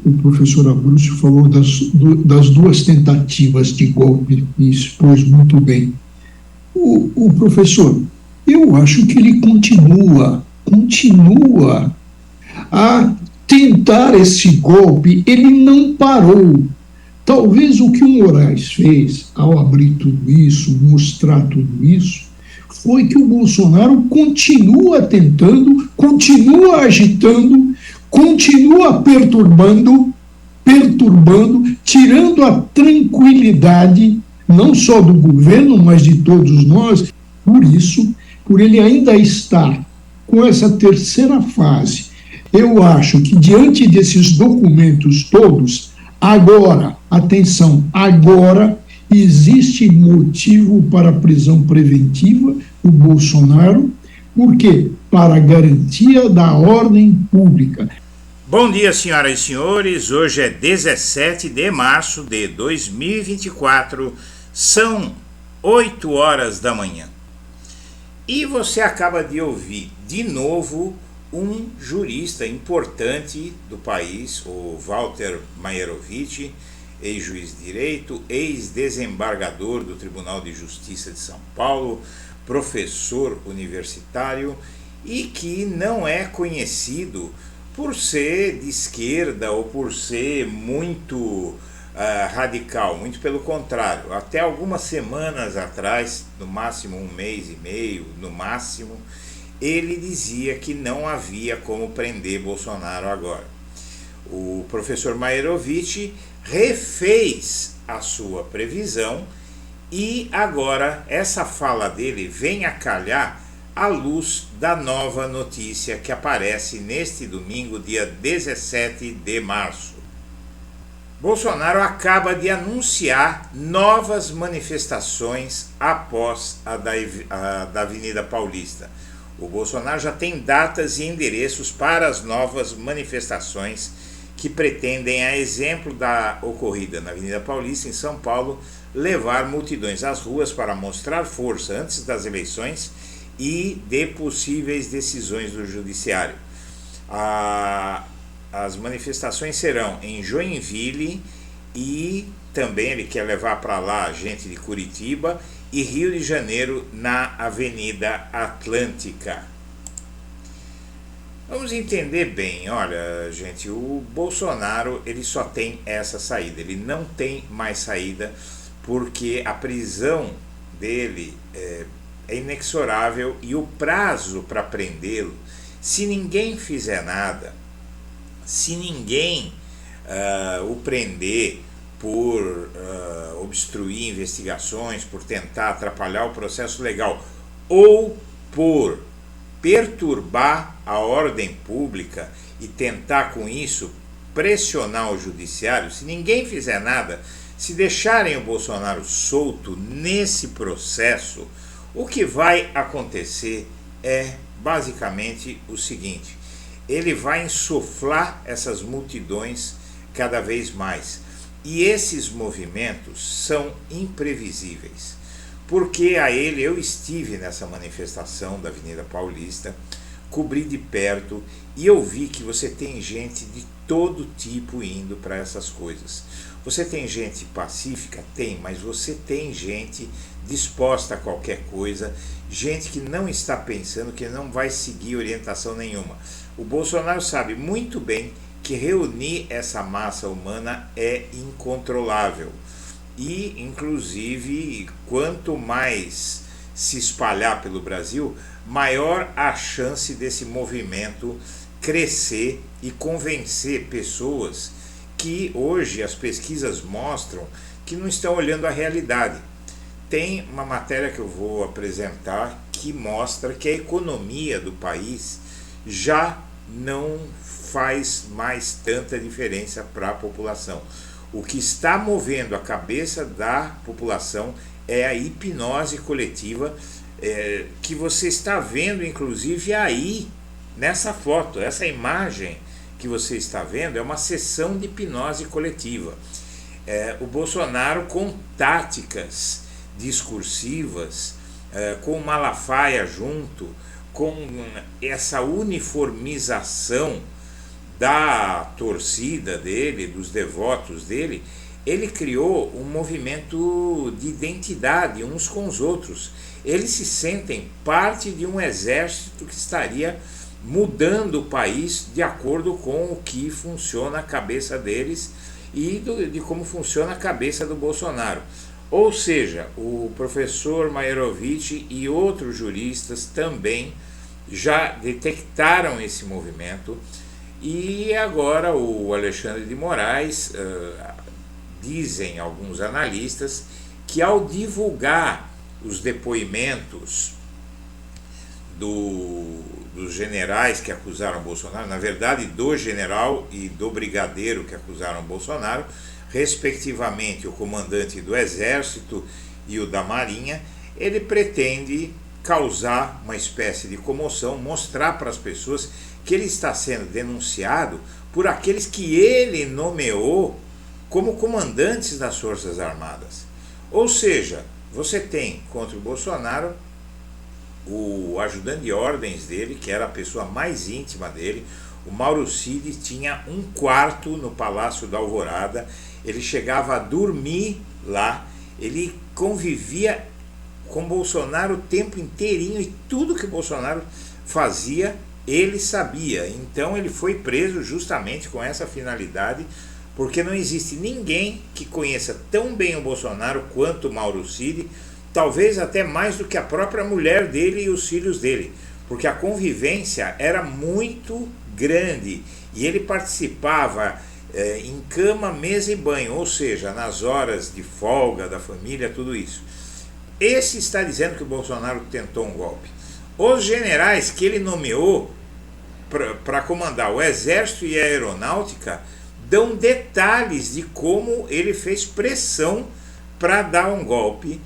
o professor Abruzzo falou das duas tentativas de golpe e expôs muito bem. O professor, eu acho que ele continua a tentar esse golpe, ele não parou. Talvez o que o Moraes fez ao abrir tudo isso, mostrar tudo isso, foi que o Bolsonaro continua tentando, continua agitando, continua perturbando, tirando a tranquilidade, não só do governo, mas de todos nós. Por isso, por ele ainda estar com essa terceira fase, eu acho que diante desses documentos todos, agora, atenção, agora existe motivo para a prisão preventiva do Bolsonaro, por quê? Para a garantia da ordem pública. Bom dia, senhoras e senhores. Hoje é 17 de março de 2024, são 8 horas da manhã. E você acaba de ouvir de novo um jurista importante do país, o Walter Maierovitch, ex-juiz de direito, ex-desembargador do Tribunal de Justiça de São Paulo, professor universitário e que não é conhecido por ser de esquerda ou por ser muito radical, muito pelo contrário. Até algumas semanas atrás, no máximo um mês e meio, no máximo, ele dizia que não havia como prender Bolsonaro agora. O professor Maierovitch refez a sua previsão e agora essa fala dele vem a calhar à luz da nova notícia que aparece neste domingo, dia 17 de março. Bolsonaro acaba de anunciar novas manifestações após a da Avenida Paulista. O Bolsonaro já tem datas e endereços para as novas manifestações que pretendem, a exemplo da ocorrida na Avenida Paulista, em São Paulo, levar multidões às ruas para mostrar força antes das eleições e de possíveis decisões do Judiciário. As manifestações serão em Joinville e também ele quer levar para lá gente de Curitiba e Rio de Janeiro na Avenida Atlântica. Vamos entender bem, olha gente, o Bolsonaro ele só tem essa saída, ele não tem mais saída porque a prisão dele é inexorável e o prazo para prendê-lo, se ninguém fizer nada, se ninguém o prender por obstruir investigações, por tentar atrapalhar o processo legal ou por perturbar a ordem pública e tentar com isso pressionar o judiciário, se ninguém fizer nada, se deixarem o Bolsonaro solto nesse processo, o que vai acontecer é basicamente o seguinte: ele vai insuflar essas multidões cada vez mais. E esses movimentos são imprevisíveis. Porque eu estive nessa manifestação da Avenida Paulista, cobri de perto e eu vi que você tem gente de todo tipo indo para essas coisas. Você tem gente pacífica? Tem, mas você tem gente disposta a qualquer coisa, gente que não está pensando, que não vai seguir orientação nenhuma. O Bolsonaro sabe muito bem que reunir essa massa humana é incontrolável. E, inclusive, quanto mais se espalhar pelo Brasil, maior a chance desse movimento crescer e convencer pessoas que hoje as pesquisas mostram que não estão olhando a realidade. Tem uma matéria que eu vou apresentar que mostra que a economia do país já não faz mais tanta diferença para a população. O que está movendo a cabeça da população é a hipnose coletiva, que você está vendo inclusive aí nessa foto. Essa imagem que você está vendo é uma sessão de hipnose coletiva. O Bolsonaro com táticas discursivas, com Malafaia junto, com essa uniformização da torcida dele, dos devotos dele, ele criou um movimento de identidade uns com os outros. Eles se sentem parte de um exército que estaria mudando o país de acordo com o que funciona a cabeça deles e de como funciona a cabeça do Bolsonaro. Ou seja, o professor Maierovitch e outros juristas também já detectaram esse movimento, e agora o Alexandre de Moraes, dizem alguns analistas, que ao divulgar os depoimentos dos generais que acusaram Bolsonaro, na verdade do general e do brigadeiro que acusaram Bolsonaro, respectivamente o comandante do Exército e o da Marinha, ele pretende causar uma espécie de comoção, mostrar para as pessoas que ele está sendo denunciado por aqueles que ele nomeou como comandantes das Forças Armadas. Ou seja, você tem contra o Bolsonaro o ajudante de ordens dele, que era a pessoa mais íntima dele. O Mauro Cid tinha um quarto no Palácio da Alvorada, ele chegava a dormir lá, ele convivia com Bolsonaro o tempo inteirinho e tudo que Bolsonaro fazia ele sabia. Então ele foi preso justamente com essa finalidade, porque não existe ninguém que conheça tão bem o Bolsonaro quanto o Mauro Cid, talvez até mais do que a própria mulher dele e os filhos dele, porque a convivência era muito grande e ele participava em cama, mesa e banho, ou seja, nas horas de folga da família, tudo isso. Esse está dizendo que o Bolsonaro tentou um golpe. Os generais que ele nomeou para comandar o Exército e a Aeronáutica dão detalhes de como ele fez pressão para dar um golpe,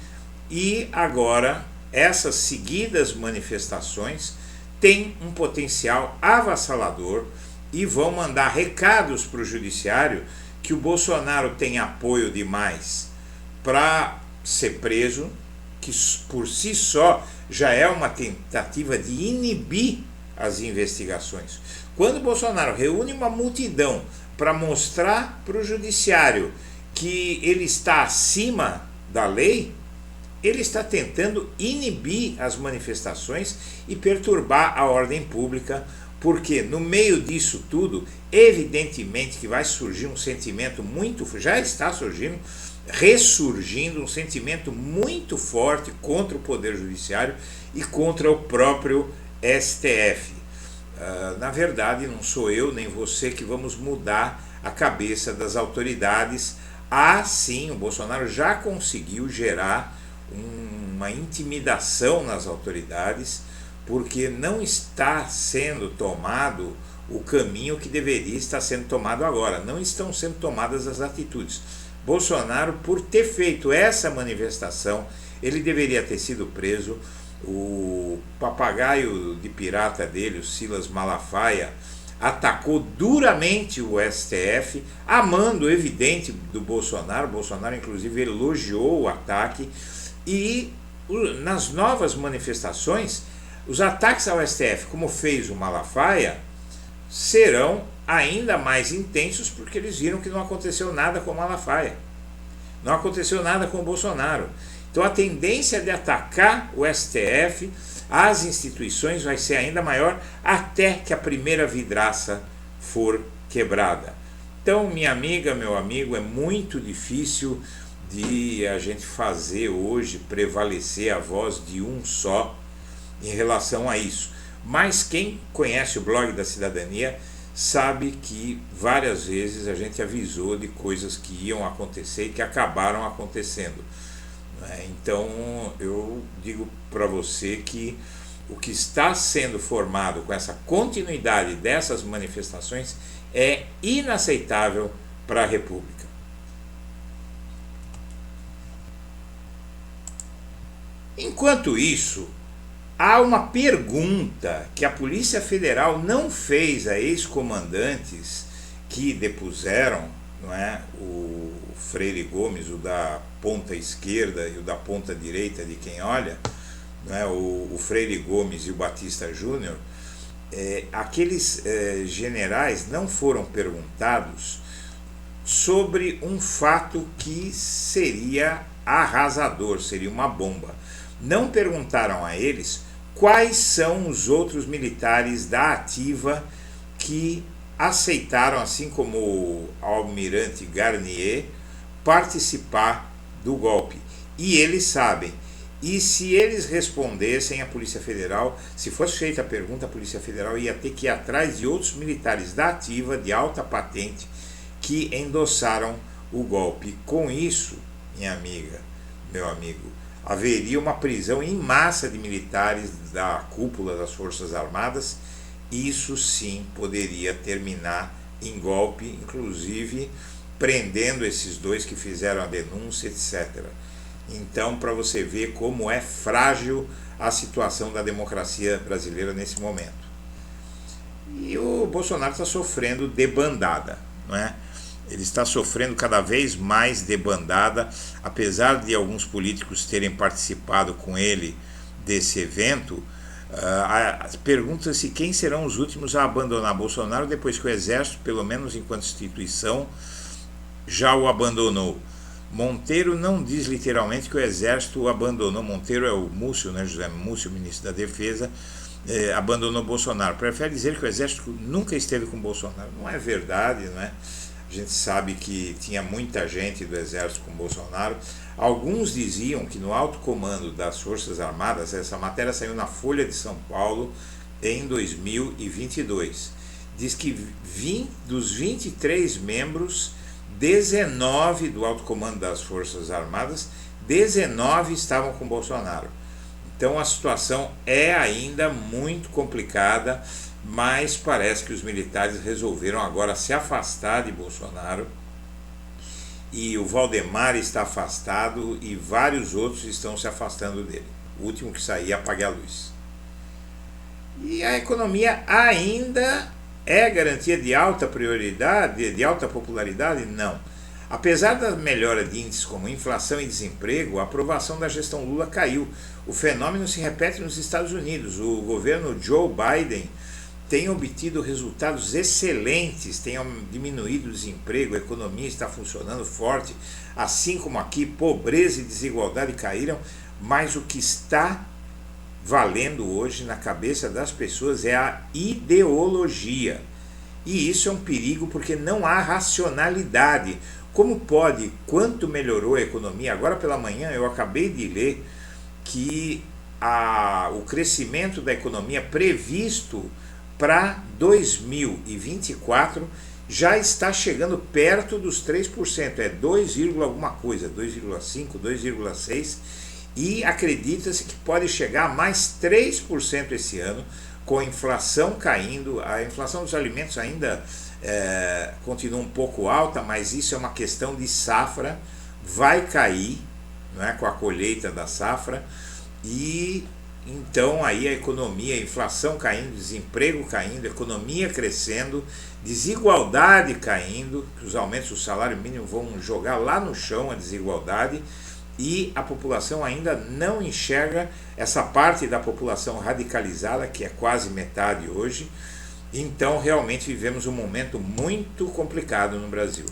e agora essas seguidas manifestações têm um potencial avassalador e vão mandar recados para o judiciário que o Bolsonaro tem apoio demais para ser preso, que por si só já é uma tentativa de inibir as investigações. Quando o Bolsonaro reúne uma multidão para mostrar para o judiciário que ele está acima da lei, ele está tentando inibir as manifestações e perturbar a ordem pública, porque no meio disso tudo, evidentemente que vai surgir um sentimento já está surgindo, ressurgindo um sentimento muito forte contra o Poder Judiciário e contra o próprio STF. Na verdade, não sou eu nem você que vamos mudar a cabeça das autoridades. Sim, o Bolsonaro já conseguiu gerar uma intimidação nas autoridades, porque não está sendo tomado o caminho que deveria estar sendo tomado agora. Não estão sendo tomadas as atitudes. Bolsonaro, por ter feito essa manifestação, ele deveria ter sido preso. O papagaio de pirata dele, o Silas Malafaia, atacou duramente o STF, amando evidente do Bolsonaro. O Bolsonaro, inclusive, elogiou o ataque. E nas novas manifestações, os ataques ao STF, como fez o Malafaia, serão ainda mais intensos, porque eles viram que não aconteceu nada com o Malafaia, não aconteceu nada com o Bolsonaro. Então a tendência de atacar o STF, as instituições, vai ser ainda maior até que a primeira vidraça for quebrada. Então, minha amiga, meu amigo, é muito difícil de a gente fazer hoje prevalecer a voz de um só em relação a isso. Mas quem conhece o blog da Cidadania sabe que várias vezes a gente avisou de coisas que iam acontecer e que acabaram acontecendo. Então eu digo para você que o que está sendo formado com essa continuidade dessas manifestações é inaceitável para a República. Enquanto isso, há uma pergunta que a Polícia Federal não fez a ex-comandantes que depuseram, não é, o Freire Gomes, o da ponta esquerda e o da ponta direita de quem olha, não é, o Freire Gomes e o Batista Júnior. aqueles generais não foram perguntados sobre um fato que seria arrasador, seria uma bomba. Não perguntaram a eles quais são os outros militares da ativa que aceitaram, assim como o almirante Garnier, participar do golpe. E eles sabem. E se eles respondessem, a Polícia Federal, se fosse feita a pergunta, a Polícia Federal ia ter que ir atrás de outros militares da ativa, de alta patente, que endossaram o golpe. Com isso, minha amiga, meu amigo, haveria uma prisão em massa de militares da cúpula das Forças Armadas. Isso sim poderia terminar em golpe, inclusive prendendo esses dois que fizeram a denúncia, etc. Então, para você ver como é frágil a situação da democracia brasileira nesse momento. E o Bolsonaro está sofrendo debandada, não é? Ele está sofrendo cada vez mais debandada, apesar de alguns políticos terem participado com ele desse evento. Pergunta-se quem serão os últimos a abandonar Bolsonaro depois que o Exército, pelo menos enquanto instituição, já o abandonou. Monteiro não diz literalmente que o Exército o abandonou. Monteiro é o Múcio, né, José Múcio, ministro da Defesa, abandonou Bolsonaro. Prefere dizer que o Exército nunca esteve com Bolsonaro. Não é verdade, não é? A gente sabe que tinha muita gente do Exército com Bolsonaro. Alguns diziam que no alto comando das Forças Armadas, essa matéria saiu na Folha de São Paulo em 2022, diz que dos 23 membros, 19 do alto comando das Forças Armadas, 19 estavam com Bolsonaro. Então a situação é ainda muito complicada, mas parece que os militares resolveram agora se afastar de Bolsonaro, e o Valdemar está afastado e vários outros estão se afastando dele. O último que sair, apague a luz. E a economia ainda é garantia de alta prioridade, de alta popularidade? Não. Apesar da melhora de índices como inflação e desemprego, a aprovação da gestão Lula caiu. O fenômeno se repete nos Estados Unidos. O governo Joe Biden tem obtido resultados excelentes, tem diminuído o desemprego, a economia está funcionando forte, assim como aqui, pobreza e desigualdade caíram, mas o que está valendo hoje na cabeça das pessoas é a ideologia. E isso é um perigo porque não há racionalidade. Como pode, quanto melhorou a economia? Agora pela manhã eu acabei de ler que o crescimento da economia previsto para 2024 já está chegando perto dos 3%, é 2, alguma coisa, 2,5, 2,6%, e acredita-se que pode chegar a mais 3% esse ano, com a inflação caindo. A inflação dos alimentos ainda continua um pouco alta, mas isso é uma questão de safra, vai cair, não é, com a colheita da safra, e então aí a economia, a inflação caindo, desemprego caindo, economia crescendo, desigualdade caindo, que os aumentos do salário mínimo vão jogar lá no chão a desigualdade, e a população ainda não enxerga essa parte da população radicalizada, que é quase metade hoje. Então realmente vivemos um momento muito complicado no Brasil.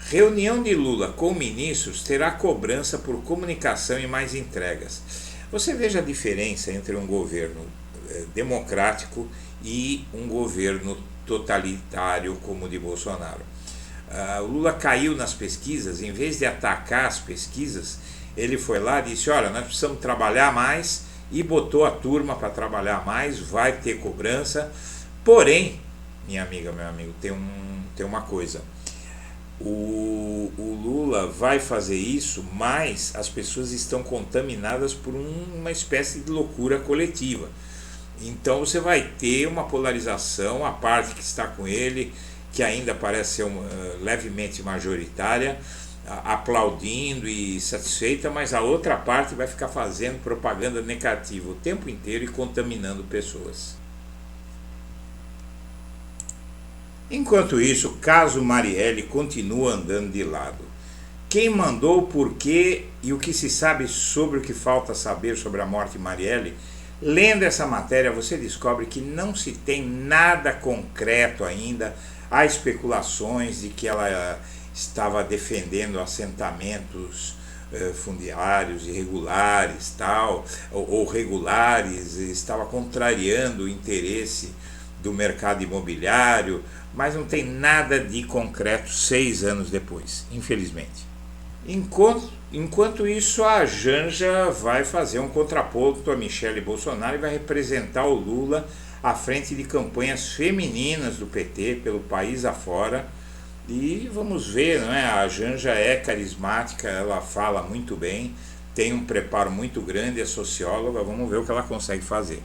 Reunião de Lula com ministros terá cobrança por comunicação e mais entregas. Você veja a diferença entre um governo democrático e um governo totalitário como o de Bolsonaro. O Lula caiu nas pesquisas, em vez de atacar as pesquisas, ele foi lá e disse: olha, nós precisamos trabalhar mais, e botou a turma para trabalhar mais, vai ter cobrança. Porém, minha amiga, meu amigo, tem uma coisa. O Lula vai fazer isso, mas as pessoas estão contaminadas por uma espécie de loucura coletiva. Então você vai ter uma polarização, a parte que está com ele, que ainda parece ser levemente majoritária, aplaudindo e satisfeita, mas a outra parte vai ficar fazendo propaganda negativa o tempo inteiro e contaminando pessoas. Enquanto isso, o caso Marielle continua andando de lado. Quem mandou, por quê e o que se sabe sobre o que falta saber sobre a morte de Marielle Lendo essa matéria, você descobre que não se tem nada concreto ainda. Há especulações de que ela estava defendendo assentamentos fundiários irregulares, tal, ou regulares, estava contrariando o interesse do mercado imobiliário, mas não tem nada de concreto 6 anos depois, infelizmente. Enquanto isso, a Janja vai fazer um contraponto a Michele Bolsonaro e vai representar o Lula à frente de campanhas femininas do PT pelo país afora. E vamos ver, não é? A Janja é carismática, ela fala muito bem, tem um preparo muito grande, é socióloga, vamos ver o que ela consegue fazer.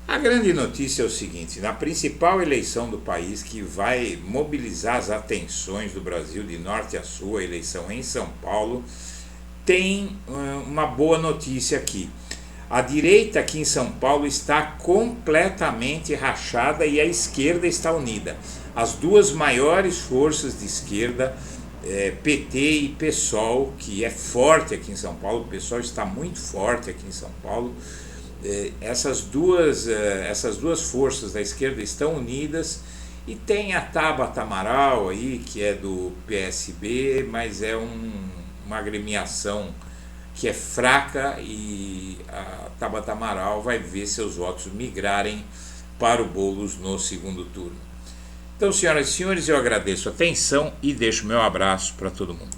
A grande notícia é o seguinte: na principal eleição do país, que vai mobilizar as atenções do Brasil de norte a sul, a eleição em São Paulo, tem uma boa notícia aqui. A direita aqui em São Paulo está completamente rachada e a esquerda está unida. As duas maiores forças de esquerda, PT e PSOL, que é forte aqui em São Paulo, o PSOL está muito forte aqui em São Paulo, essas duas forças da esquerda estão unidas, e tem a Tabata Amaral aí, que é do PSB, mas é uma agremiação que é fraca, e a Tabata Amaral vai ver seus votos migrarem para o Boulos no segundo turno. Então, senhoras e senhores, eu agradeço a atenção e deixo meu abraço para todo mundo.